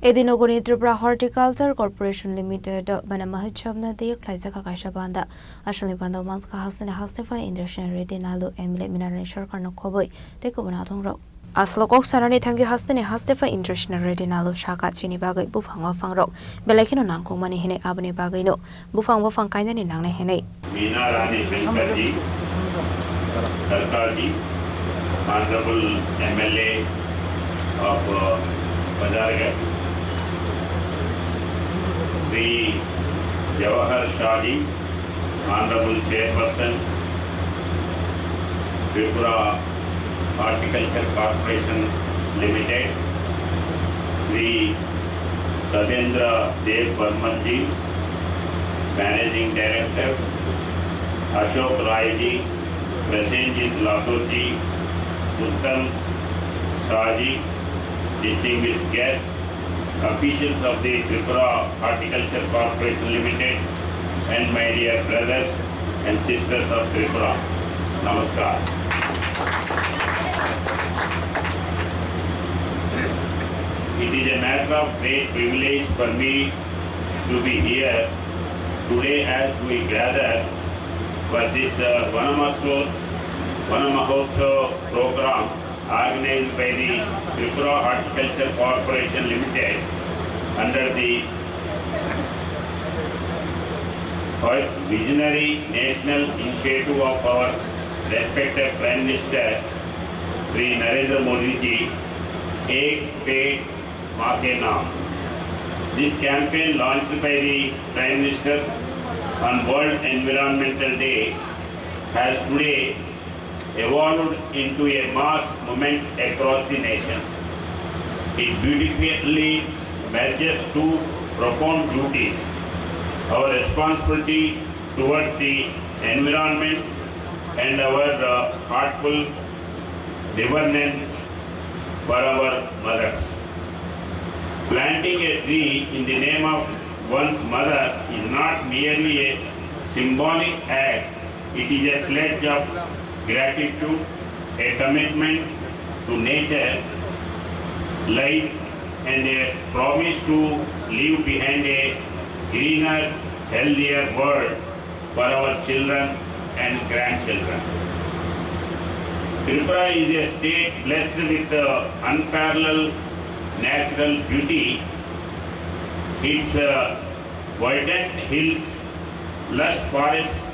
Edinogoni Tripura Horticulture Corporation Limited Bana Mahautsav na de Khlaijakha Kaisa Panda Ashali Pandao Manjakha Hasteni Hastepha Indra Sena Reddy Nallu Minarani Sarkar khobwi te Kubun Adongrok Aslokok Sarani thangi Hasteni Hastepha Indra Sena Reddy Nallu Shaka Chini bagai bufang fangrok belakino nangkong mani hene abani bagai no bufang kaina ni nangne hene Minarani Sarkar ji Honorable MLA of Manjakha Sri Jawahar Shadi, Honorable Chairperson, Tripura Horticulture Corporation Limited, Sri Sadendra Dev Barmanji, Managing Director, Ashok Rai ji, Prasenjit Latur ji, Uttam Shaji, distinguished guests, officials of the Tripura Horticulture Corporation Limited, and my dear brothers and sisters of Tripura. Namaskar. It is a matter of great privilege for me to be here today as we gather for this Mahautsav program organized by the Tripura Horticulture Corporation Limited under the visionary national initiative of our respected Prime Minister Sri Narendra Modi ji, Ek Ped Maa Ke Naam. This campaign launched by the Prime Minister on World Environmental Day has today evolved into a mass movement across the nation. It beautifully merges two profound duties: our responsibility towards the environment and our heartful reverence for our mothers. Planting a tree in the name of one's mother is not merely a symbolic act, it is a pledge of gratitude, a commitment to nature, life, and a promise to leave behind a greener, healthier world for our children and grandchildren. Tripura is a state blessed with unparalleled natural beauty. Its verdant hills, lush forests,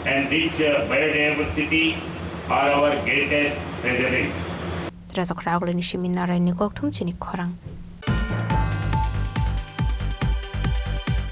and rich biodiversity are our greatest treasures. Minarani Chini Khorang